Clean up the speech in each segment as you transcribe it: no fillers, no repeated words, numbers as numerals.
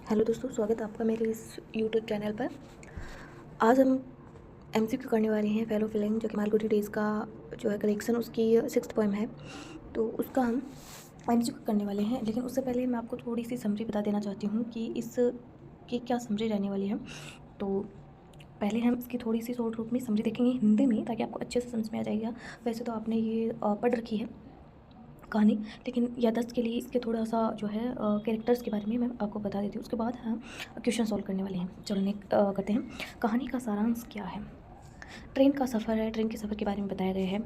Hello दोस्तों, स्वागत है आपका मेरे इस यूट्यूब चैनल पर। आज हम एमसीक्यू करने वाले हैं फेलो फीलिंग, जो कि मालगुडी डेज का जो है कलेक्शन, उसकी 6th पोएम है। तो उसका हम एमसीक्यू करने वाले हैं। लेकिन उससे पहले मैं आपको थोड़ी सी समरी बता देना चाहती हूँ कि इसकी क्या समरी रहने वाली है। तो पहले हम इसकी थोड़ी सी शॉर्ट रूप में समरी देखेंगे हिंदी में, ताकि आपको अच्छे से समझ में आ जाएगा। वैसे तो आपने ये पढ़ रखी है कहानी, लेकिन याददाश्त के लिए इसके थोड़ा सा जो है कैरेक्टर्स के बारे में मैं आपको बता देती हूँ। उसके बाद हम क्वेश्चन सॉल्व करने वाले हैं। चलो करते हैं। कहानी का सारांश क्या है। ट्रेन का सफ़र है। ट्रेन के सफ़र के बारे में बताया गया है।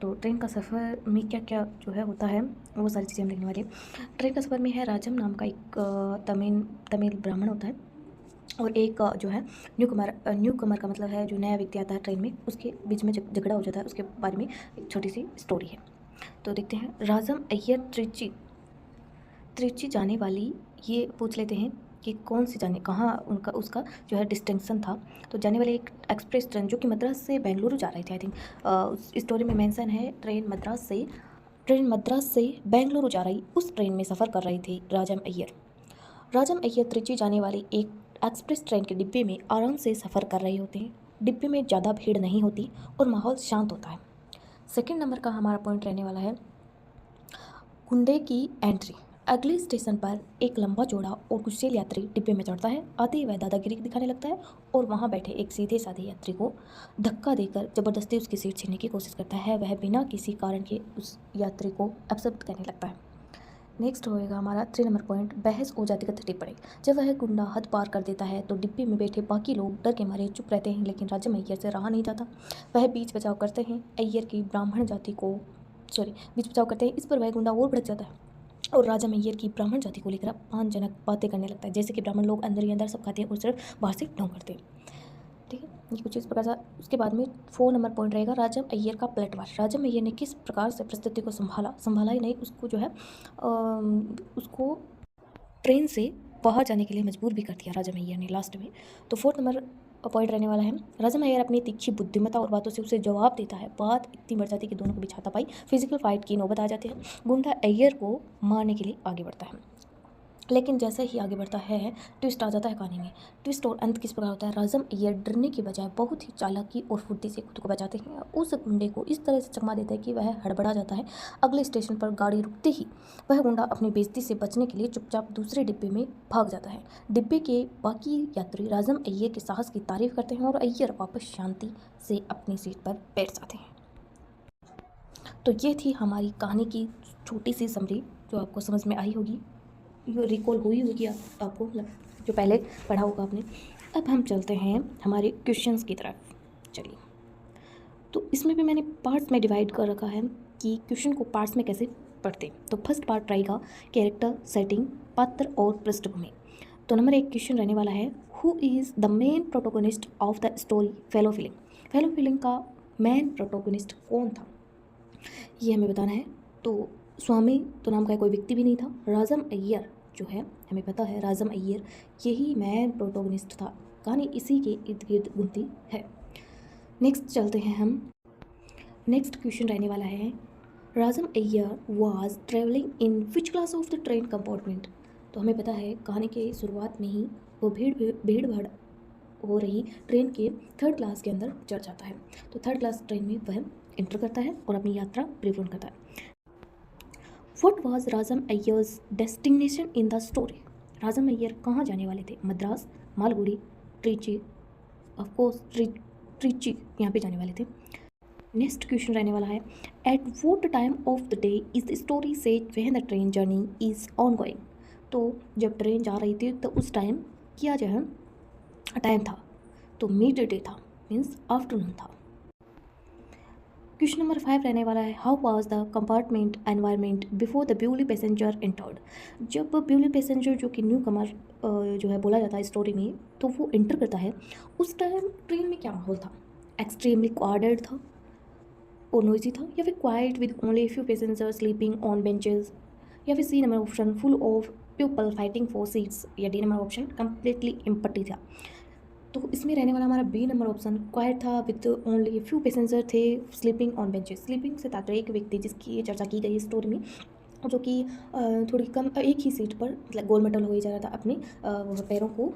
तो ट्रेन का सफ़र में क्या क्या जो है होता है, वो सारी चीज़ें हम देखने वाले हैं। ट्रेन का सफ़र में है राजम नाम का एक तमिल ब्राह्मण होता है, और एक जो है न्यू कमर का मतलब है जो नया व्यक्ति आता है ट्रेन में, उसके बीच में झगड़ा हो जाता है। उसके बारे में एक छोटी सी स्टोरी है। तो देखते हैं। राजम अय्यर त्रिची जाने वाली, ये पूछ लेते हैं कि कौन सी जाने, कहाँ उनका उसका जो है डिस्टिंक्शन था। तो जाने वाले एक एक्सप्रेस ट्रेन जो कि मद्रास से बेंगलुरु जा रही थी। आई थिंक उस स्टोरी में मेंशन है ट्रेन मद्रास से बेंगलुरु जा रही, उस ट्रेन में सफ़र कर रही थी राजम अय्यर त्रिची जाने वाली एक एक्सप्रेस ट्रेन के डिब्बे में आराम से सफ़र कर रहे होते हैं। डिब्बे में ज़्यादा भीड़ नहीं होती और माहौल शांत होता है। सेकेंड नंबर का हमारा पॉइंट रहने वाला है गुंडे की एंट्री। अगले स्टेशन पर एक लंबा चौड़ा और कुशल यात्री डिब्बे में चढ़ता है। आते ही वह दादागिरी दिखाने लगता है और वहां बैठे एक सीधे साधे यात्री को धक्का देकर ज़बरदस्ती उसकी सीट छीनने की कोशिश करता है। वह बिना किसी कारण के उस यात्री को अपशब्द करने लगता है। नेक्स्ट होएगा हमारा 3 नंबर पॉइंट, बहस और जातिगत टिप्पणी। जब वह गुंडा हद पार कर देता है तो डिब्बे में बैठे बाकी लोग डर के मारे चुप रहते हैं, लेकिन राजम अय्यर से रहा नहीं जाता। वह बीच बचाव करते हैं बीच बचाव करते हैं। इस पर वह गुंडा और भड़क जाता है और राजा मैयर की ब्राह्मण जाति को लेकर अपमानजनक बातें करने लगता है, जैसे कि ब्राह्मण लोग अंदर ही अंदर सब खाते हैं और सिर्फ बाहर से ढोंग करते हैं। ठीक है, ये कुछ इस प्रकार से। उसके बाद में 4 नंबर पॉइंट रहेगा राजम अय्यर का पलटवार। राजम अय्यर ने किस प्रकार से परिस्थिति को संभाला ही नहीं, उसको जो है उसको ट्रेन से बाहर जाने के लिए मजबूर भी कर दिया राजा मैयर ने लास्ट में। तो 4th नंबर पॉइंट रहने वाला है राजा मैयर अपनी तीखी बुद्धिमत्ता और बातों से उसे जवाब देता है। बात इतनी बढ़ जाती है कि दोनों को बीच हाथापाई, फिजिकल फाइट की नौबत आ जाती है। गुंडा अय्यर को मारने के लिए आगे बढ़ता है, लेकिन जैसे ही आगे बढ़ता है ट्विस्ट आ जाता है कहानी में। ट्विस्ट और अंत किस प्रकार होता है। राजम अय्यर डरने की बजाय बहुत ही चालाकी और फुर्ती से खुद को बचाते हैं। उस गुंडे को इस तरह से चकमा देता है कि वह हड़बड़ा जाता है। अगले स्टेशन पर गाड़ी रुकते ही वह गुंडा अपनी बेइज्जती से बचने के लिए चुपचाप दूसरे डिब्बे में भाग जाता है। डिब्बे के बाकी यात्री राजम अय्यर के साहस की तारीफ करते हैं और अय्यर वापस शांति से अपनी सीट पर बैठ जाते हैं। तो ये थी हमारी कहानी की छोटी सी समरी, जो आपको समझ में आई होगी, ये रिकॉल हुई होगी आपको, मतलब जो पहले पढ़ा होगा आपने। अब हम चलते हैं हमारे क्वेश्चंस की तरफ। चलिए, तो इसमें भी मैंने पार्ट्स में डिवाइड कर रखा है कि क्वेश्चन को पार्ट्स में कैसे पढ़ते। तो फर्स्ट पार्ट रहेगा कैरेक्टर, सेटिंग, पात्र और पृष्ठभूमि। तो नंबर 1 क्वेश्चन रहने वाला है, who is the main protagonist of the story fellow feeling. Fellow feeling का मेन प्रोटोगोनिस्ट कौन था, ये हमें बताना है। तो स्वामी तो नाम का कोई व्यक्ति भी नहीं था। राजम अय्यर जो है, हमें पता है राजम अय्यर यही मैन प्रोटोगनिस्ट था। कहानी इसी के इर्द गिर्द घूमती है। नेक्स्ट चलते हैं हम। नेक्स्ट क्वेश्चन रहने वाला है, राजम Iyer was travelling in which class of the train compartment. तो हमें पता है कहानी के शुरुआत में ही वो भीड़ भाड़ हो रही ट्रेन के 3rd क्लास के अंदर चढ़ जाता है। तो 3rd क्लास ट्रेन में वह एंटर करता है और अपनी यात्रा प्रिव्यून करता है। What was Rajam Iyer's destination in the story. Rajam Iyer कहाँ जाने वाले थे। मद्रास, मालगुडी, ट्रिची, ऑफकोर्स ट्रिची यहाँ पे जाने वाले थे। नेक्स्ट क्वेश्चन रहने वाला है, at what time of the day is the story set when the train journey is on going जब ट्रेन जा रही थी तो उस टाइम क्या जो है टाइम था, तो मिड डे था, मीन्स आफ्टरनून था। क्वेश्चन नंबर 5 रहने वाला है, how was the compartment environment before the bully passenger entered. जब ब्यूली पैसेंजर जो कि न्यू कमर जो है बोला जाता है स्टोरी में, तो वो एंटर करता है, उस टाइम ट्रेन में क्या माहौल था। एक्सट्रीमली क्राउडेड था और नॉइजी था, या फिर quiet with only few passenger sleeping on benches, या फिर C number option full of people fighting for seats, या D number option completely empty था। तो इसमें रहने वाला हमारा बी नंबर ऑप्शन क्वाइट था, विद ओनली फ्यू पैसेंजर थे स्लीपिंग ऑन बेंचेस। स्लीपिंग से तात्पर्य एक व्यक्ति जिसकी चर्चा की गई है स्टोरी में, जो कि थोड़ी कम एक ही सीट पर मतलब गोल मटोल हो ही जा रहा था, अपने वह पैरों को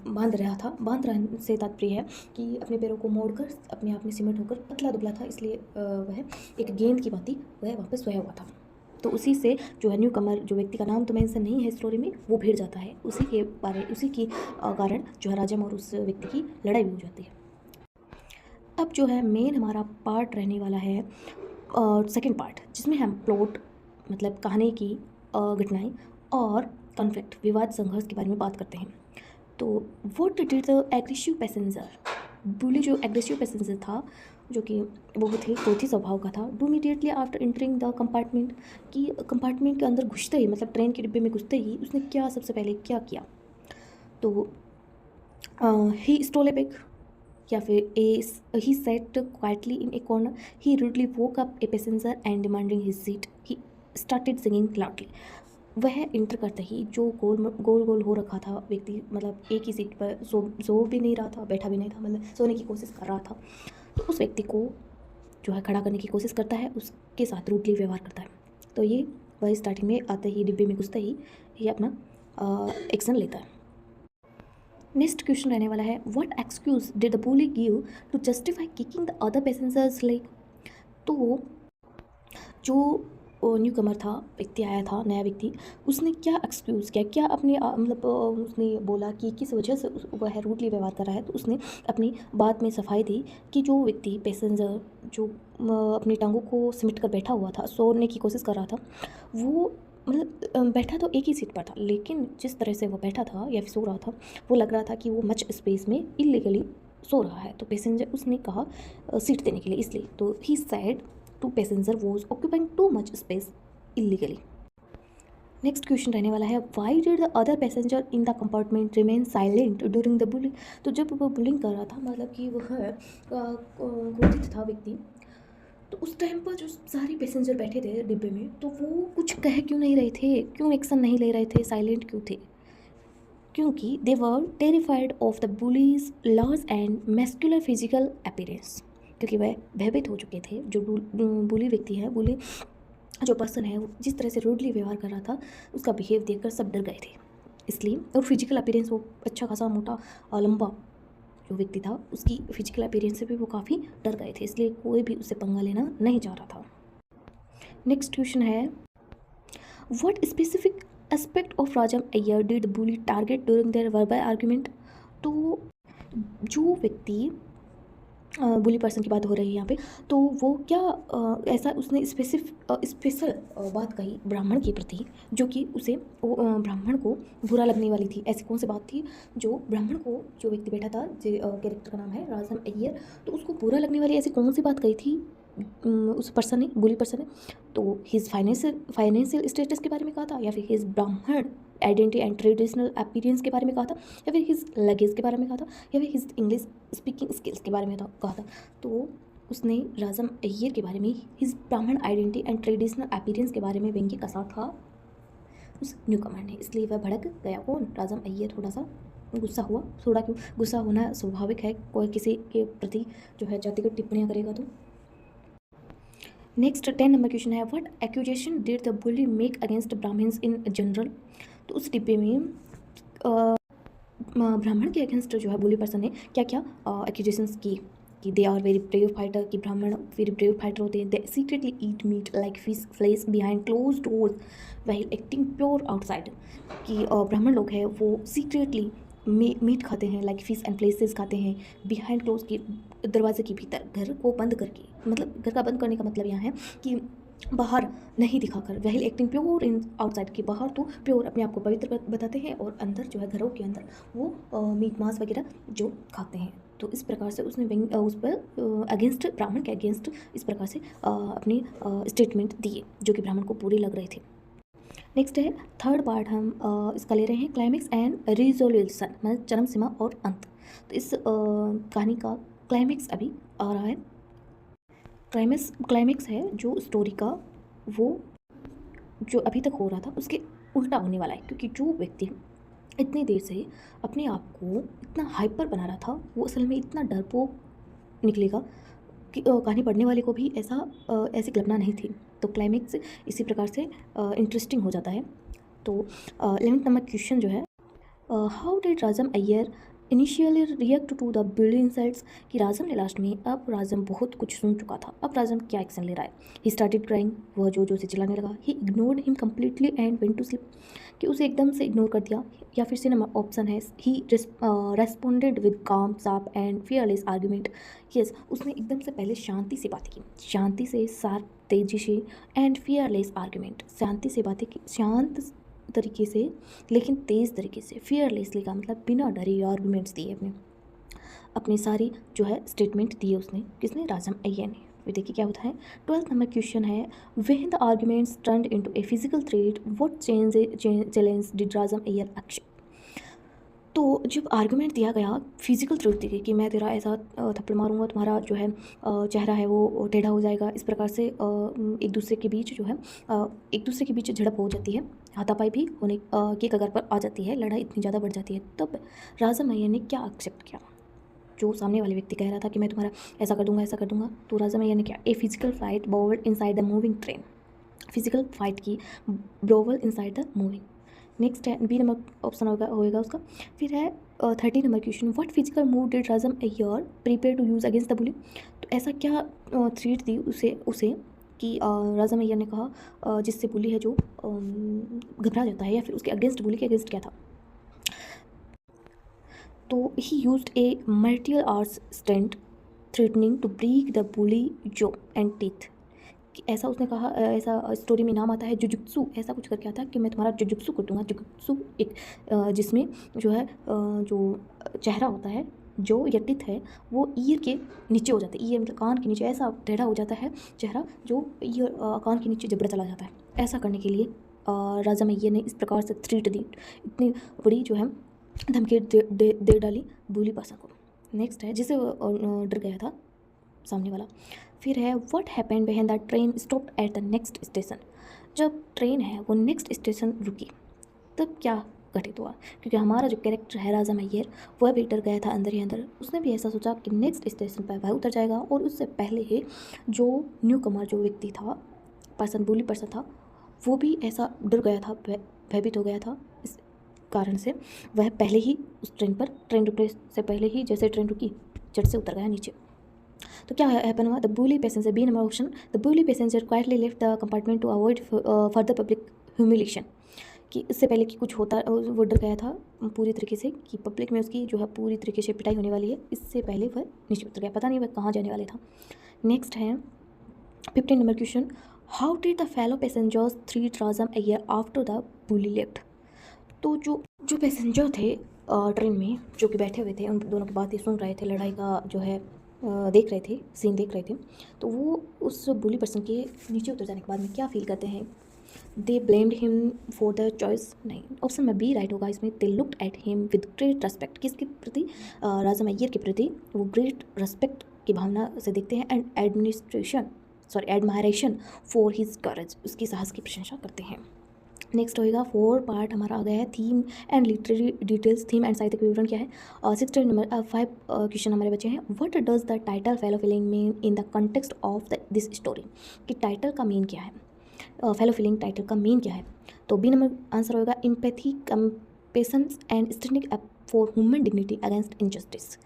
बांध रहा था। बांध रहने से तात्पर्य है कि अपने पैरों को मोड़कर अपने आप में सिमट होकर पतला दुबला था, इसलिए वह एक गेंद की भांति वह वहाँ पे सोया हुआ था। तो उसी से जो है न्यू कमर, जो व्यक्ति का नाम तो मेंशन नहीं है स्टोरी में, वो भिड़ जाता है। उसी की कारण जो है राजम और उस व्यक्ति की लड़ाई भी हो जाती है। अब जो है मेन हमारा पार्ट रहने वाला है सेकंड पार्ट, जिसमें हम प्लॉट मतलब कहानी की घटनाएं और कॉन्फ्लिक्ट, विवाद, संघर्ष के बारे में बात करते हैं। तो what did the aggressive passenger, bully जो एग्रेसिव पैसेंजर था, जो कि बहुत ही क्रोधी स्वभाव का था, do immediately after entering the compartment, कि कंपार्टमेंट के अंदर घुसते ही, मतलब ट्रेन के डिब्बे में घुसते ही उसने क्या सबसे पहले क्या किया? तो ही स्टोल ए बैग, या फिर ही sat quietly in a corner, he rudely woke up a passenger and demanding his seat, he started singing loudly। वह इंटर करते ही जो गोल गोल हो रखा था व्यक्ति, मतलब एक ही सीट पर सो भी नहीं रहा था, बैठा भी नहीं था, मतलब सोने की कोशिश कर रहा था, तो उस व्यक्ति को जो है खड़ा करने की कोशिश करता है, उसके साथ रूडली व्यवहार करता है। तो ये वह स्टार्टिंग में आते ही, डिब्बे में घुसते ही ये अपना एक्शन लेता है। नेक्स्ट क्वेश्चन रहने वाला है, what excuse did the bully give to justify kicking the other passenger's leg. तो जो न्यू कमर था, व्यक्ति आया था, नया व्यक्ति, उसने क्या एक्सक्यूज़ किया, क्या अपने मतलब उसने बोला कि किस वजह से वह रूडली व्यवहार कर रहा है। तो उसने अपनी बात में सफाई दी कि जो व्यक्ति पैसेंजर जो अपनी टांगों को सिमट कर बैठा हुआ था, सोने की कोशिश कर रहा था, वो मतलब बैठा तो एक ही सीट पर था, लेकिन जिस तरह से वो बैठा था या फिर सो रहा था, वो लग रहा था कि वो मच स्पेस में इलीगली सो रहा है। तो पैसेंजर, उसने कहा सीट देने के लिए, इसलिए तो he said to passenger was occupying too much space illegally. Next question रहने वाला है, why did the other passenger in the compartment remain silent during the bullying. तो जब वो बुलिंग कर रहा था, मतलब कि वह क्रोधित था व्यक्ति, तो उस टाइम पर जो सारे पैसेंजर बैठे थे डिब्बे में, तो वो कुछ कह क्यों नहीं रहे थे, क्यों एक्शन नहीं ले रहे थे, साइलेंट क्यों थे? क्योंकि they were terrified of the bully's large and muscular physical appearance, क्योंकि वह भयभीत हो चुके थे। जो बुली व्यक्ति है, बुली जो पर्सन है, जिस तरह से रूडली व्यवहार कर रहा था, उसका बिहेव देखकर सब डर गए थे, इसलिए। और फिजिकल अपीयरेंस, वो अच्छा खासा मोटा और लंबा जो व्यक्ति था, उसकी फिजिकल अपीयरेंस से भी वो काफ़ी डर गए थे, इसलिए कोई भी उससे पंगा लेना नहीं चाह रहा था। नेक्स्ट क्वेश्चन है, what specific aspect of Rajam Iyer did bully target during their verbal argument. तो जो व्यक्ति बुली पर्सन की बात हो रही है यहाँ पे, तो वो क्या ऐसा उसने स्पेशल बात कही ब्राह्मण के प्रति, जो कि उसे ब्राह्मण को बुरा लगने वाली थी। ऐसी कौन सी बात थी जो ब्राह्मण को, जो व्यक्ति बैठा था, जो कैरेक्टर का नाम है राजम अय्यर, तो उसको बुरा लगने वाली ऐसी कौन सी बात कही थी उस पर्सन ने, बुली पर्सन ने? तो हिज फाइनेंशियल स्टेटस के बारे में कहा था, या फिर हिज ब्राह्मण आइडेंटिटी एंड ट्रेडिशनल अपीयरेंस के बारे में कहा था, या फिर हिज लगेज के बारे में कहा था, या फिर हिज इंग्लिश स्पीकिंग स्किल्स के बारे में कहा था? तो उसने राजम अय्यर के बारे में, हिज ब्राह्मण आइडेंटिटी एंड ट्रेडिशनल अपीयरेंस के बारे में व्यंग्य कसा था उस न्यू कमर ने, इसलिए वह भड़क गया। कौन? राजम अय्यर थोड़ा सा गुस्सा हुआ। थोड़ा क्यों गुस्सा होना स्वाभाविक है, कोई किसी के प्रति जो है जातिगत टिप्पणियाँ करेगा तो। नेक्स्ट 10 नंबर क्वेश्चन है, what accusation did the bully make against Brahmins in general. तो उस डिब्बे में ब्राह्मण के अगेंस्ट जो है बुली पर्सन ने क्या क्या एक्यूजेशंस की, कि they are very brave fighter, कि ब्राह्मण वेरी ब्रेव फाइटर होते हैं, they secretly eat meat like fish flesh behind close doors while acting pure outside, कि ब्राह्मण लोग हैं वो सीक्रेटली मीट खाते हैं, लाइक फिश एंड फ्लेसेस खाते हैं, बिहाइंड क्लोज के दरवाजे के भीतर, घर को बंद करके, मतलब घर का बंद करने का मतलब यहाँ है कि बाहर नहीं दिखाकर, वही एक्टिंग प्योर इन आउटसाइड, के बाहर तो प्योर अपने आप को पवित्र बताते हैं, और अंदर जो है घरों के अंदर वो मीट मांस वगैरह जो खाते हैं। तो इस प्रकार से उसने उस पर अगेंस्ट, ब्राह्मण के अगेंस्ट इस प्रकार से अपनी स्टेटमेंट दिए, जो कि ब्राह्मण को पूरे लग रहे थे। नेक्स्ट है थर्ड पार्ट, हम इसका ले रहे हैं क्लाइमेक्स एंड रिजोल्यूशन, मतलब चरम सीमा और अंत। तो इस कहानी का क्लाइमेक्स अभी आ रहा है। क्लाइमेक्स है जो स्टोरी का, वो जो अभी तक हो रहा था उसके उल्टा होने वाला है, क्योंकि जो व्यक्ति इतनी देर से अपने आप को इतना हाइपर बना रहा था, वो असल में इतना डरपोक निकलेगा कि कहानी पढ़ने वाले को भी ऐसी कल्पना नहीं थी। तो क्लाइमेक्स इसी प्रकार से इंटरेस्टिंग हो जाता है। तो 11th नंबर क्वेश्चन जो है, how did Rajam Iyer initially react to the bully insults, कि राजम ने लास्ट में, अब राजम बहुत कुछ सुन चुका था, अब राजम क्या एक्शन ले रहा है। ही स्टार्टेड क्राइंग, वह जो से चिल्लाने लगा। He ignored him completely and went to sleep, कि उसे एकदम से इग्नोर कर दिया। या फिर सी नंबर ऑप्शन है, ही रेस्पॉन्डेड विद काम sharp and fearless argument. Yes, उसने एकदम से पहले शांति से बातें की, शांति से, शार्प, तेजी से, एंड फियरलेस आर्ग्यूमेंट, शांति से बातें की, शांत तरीके से लेकिन तेज़ तरीके से। फियरलेसली का मतलब बिना डरे आर्गूमेंट्स दिए, अपने सारी जो है स्टेटमेंट दिए उसने, किसने, राजम अय्यर ने। फिर देखिए क्या होता है। 12th नंबर क्वेश्चन है, when the arguments turned into a physical threat what challenge did Rajam Iyer action. तो जब आर्गूमेंट दिया गया, फिजिकल थ्रेट दी गई कि मैं तेरा ऐसा थप्पड़ मारूंगा, तुम्हारा जो है चेहरा है वो टेढ़ा हो जाएगा, इस प्रकार से एक दूसरे के बीच जो है एक दूसरे के बीच झड़प हो जाती है, हाथापाई भी होने की कगार पर आ जाती है, लड़ाई इतनी ज़्यादा बढ़ जाती है। तब राजम अय्यर ने क्या एक्सेप्ट किया। जो सामने वाले व्यक्ति कह रहा था कि मैं तुम्हारा ऐसा कर दूंगा, ऐसा कर दूंगा, तो राजम अय्यर ने क्या, a physical fight brawled inside the moving train, physical fight की, brawl inside the moving. Next है बी नंबर ऑप्शन होएगा उसका। फिर है 30 number question, what physical move did Rajam Iyer prepare to use against the bully. तो ऐसा क्या थ्रेट दी उसे कि राजम अय्यर ने कहा जिससे बुली है जो घबरा जाता है, या फिर उसके अगेंस्ट, बुली के अगेंस्ट क्या था। तो he used a martial arts stunt threatening to break the bully jaw and teeth, कि ऐसा उसने कहा, ऐसा स्टोरी में नाम आता है जुजुत्सु, ऐसा कुछ करके आता है कि मैं तुम्हारा जुजुत्सु कर दूंगा। जुजुत्सु एक जिसमें जो है जो चेहरा होता है, जो या टिथ है, वो ईयर के नीचे हो जाता है, ईयर मतलब कान के नीचे ऐसा टेढ़ा हो जाता है चेहरा, जो ईयर कान के नीचे जबड़ा चला जाता है। ऐसा करने के लिए राजम अय्यर ने इस प्रकार से थ्रेट दी, इतनी बड़ी जो है धमकी दे डाली बुली पर्सन को। नेक्स्ट है, जिसे डर गया था सामने वाला। फिर है, what happened when the train stopped at the next station, जब ट्रेन है वो नेक्स्ट स्टेशन रुकी तब क्या घटित हुआ। क्योंकि हमारा जो कैरेक्टर है राजम अय्यर, वह भी डर गया था अंदर ही अंदर। उसने भी ऐसा सोचा कि नेक्स्ट स्टेशन पर वह उतर जाएगा, और उससे पहले ही जो न्यू कमर जो व्यक्ति था, पर्सन, बुली पर्सन था, वो भी ऐसा डर गया था, भयभीत हो गया था। इस कारण से वह पहले ही उस ट्रेन रुकने से पहले ही, जैसे ट्रेन रुकी, झट से उतर गया नीचे। तो क्या हैपन हुआ, the bully passenger, B number option, the bully passenger quietly left the compartment to avoid further public humiliation, कि इससे पहले कि कुछ होता, वो डर गया था पूरी तरीके से कि पब्लिक में उसकी जो है पूरी तरीके से पिटाई होने वाली है, इससे पहले वह नीचे उतर गया, पता नहीं वह कहाँ जाने वाले था। नेक्स्ट है 15 number question, how did the fellow passengers threat Rajam Iyer after the bully left. तो जो पैसेंजर थे ट्रेन में, जो कि बैठे हुए थे, उन दोनों की बातें सुन रहे थे, लड़ाई का जो है देख रहे थे, सीन देख रहे थे, तो वो उस बुली पर्सन के नीचे उतर जाने के बाद में क्या फील करते हैं। They blamed him for the choice, नहीं, ऑप्शन में बी राइट होगा इसमें। They looked at him with great respect, किसके प्रति, राजम अय्यर के प्रति वो ग्रेट रेस्पेक्ट की भावना से देखते हैं, एंड एडमायरेशन फॉर हिज करेज, उसकी साहस की प्रशंसा करते हैं। नेक्स्ट होएगा 4 पार्ट हमारा आ गया है, theme and literary details, theme and साहित्यिक विवरण क्या है। 16 नंबर 5 क्वेश्चन हमारे बचे हैं। What does the title fellow feeling mean in the context of this story, कि टाइटल का मीन क्या है, फेलो फीलिंग टाइटल का मीन क्या है। तो बी नंबर आंसर होगा, empathy, compassion and standing up for human dignity against injustice,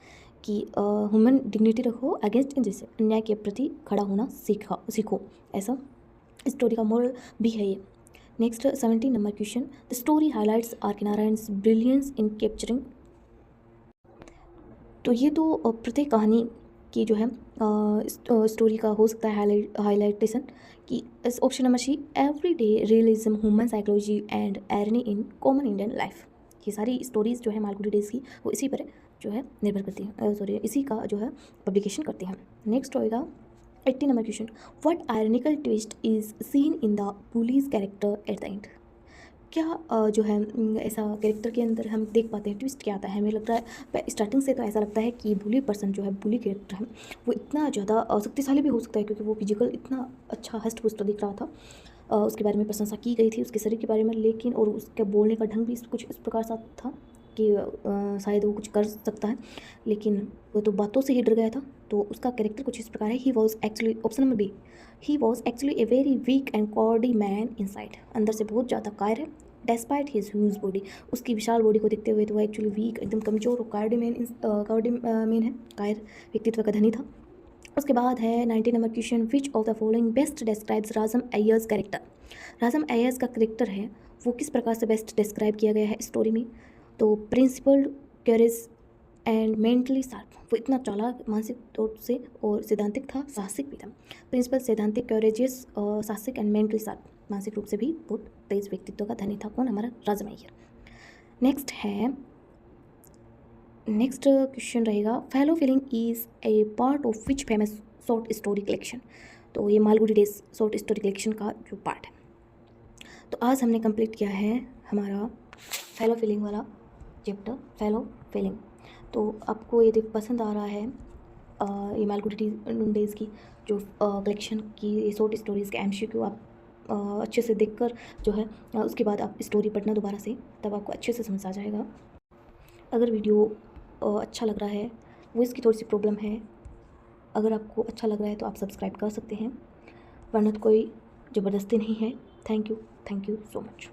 कि ह्यूमन डिग्निटी रखो अगेंस्ट इनजस्टिस, अन्याय के प्रति खड़ा होना सीखो, ऐसा स्टोरी का मोरल भी है ये। Next 17 number question, the story highlights R K Narayan's brilliance in capturing. तो ये तो प्रत्येक कहानी की जो है स्टोरी का हो सकता है हाईलाइटेशन, कि इस option number C, every day realism, human psychology and irony in common Indian life. ये सारी स्टोरीज़ जो है मालगुडी डेज की, वो इसी पर जो है निर्भर करती हैं, इसी का जो है पब्लिकेशन करती हैं। नेक्स्ट होएगा 80 number question, what ironical twist is seen in the bullies character at the end. क्या जो है ऐसा कैरेक्टर के अंदर हम देख पाते हैं, ट्विस्ट क्या आता है। हमें लगता है स्टार्टिंग से तो ऐसा लगता है कि बुली पर्सन जो है, बुली कैरेक्टर है, वो इतना ज़्यादा शक्तिशाली भी हो सकता है, क्योंकि वो फिजिकल इतना अच्छा हष्ट पुष्ट दिख रहा था, उसके बारे में प्रशंसा की गई थी उसके शरीर के बारे में, लेकिन और उसके बोलने का ढंग भी कुछ इस प्रकार सा था कि शायद वो कुछ कर सकता है, लेकिन वो तो बातों से ही डर गया था। तो उसका कैरेक्टर कुछ इस प्रकार है, he was actually, option number B, he was actually a very weak and cowardly man inside, अंदर से बहुत ज़्यादा कायर है। डेस्पाइट हिज ह्यूज बॉडी, उसकी विशाल बॉडी को देखते हुए तो वो एक्चुअली वीक, एकदम कमज़ोर और कॉर्डी मैन है, कायर व्यक्तित्व का धनी था। उसके बाद है 19 number question, which of the following best describes Rajam Iyer's character. Rajam Iyer's का कैरेक्टर है वो किस प्रकार से बेस्ट डिस्क्राइब किया गया है स्टोरी में। तो principled, curious and mentally sharp, वो इतना चालाक मानसिक तौर से और सिद्धांतिक था, साहसिक भी था। प्रिंसिपल सैद्धांतिक, क्यूरियस और साहसिक एंड मेंटली शार्प, मानसिक रूप से भी बहुत तेज व्यक्तित्व का धनी था। कौन? हमारा राजम अय्यर। नेक्स्ट क्वेश्चन रहेगा, fellow feeling is a part of which famous short story collection. तो ये Malgudi days short story collection का जो पार्ट है। तो आज हमने कंप्लीट किया है हमारा फेलो फीलिंग वाला चैप्टर, फेलो फीलिंग। तो आपको यदि पसंद आ रहा है ये मालगुडी डेज की जो कलेक्शन की शॉर्ट स्टोरीज़ के MCQ आप अच्छे से देखकर जो है उसके बाद आप स्टोरी पढ़ना दोबारा से, तब आपको अच्छे से समझ आ जाएगा। अगर वीडियो अच्छा लग रहा है, वो इसकी थोड़ी सी प्रॉब्लम है, अगर आपको अच्छा लग रहा है तो आप सब्सक्राइब कर सकते हैं, वरना तो कोई ज़बरदस्ती नहीं है। Thank you so much.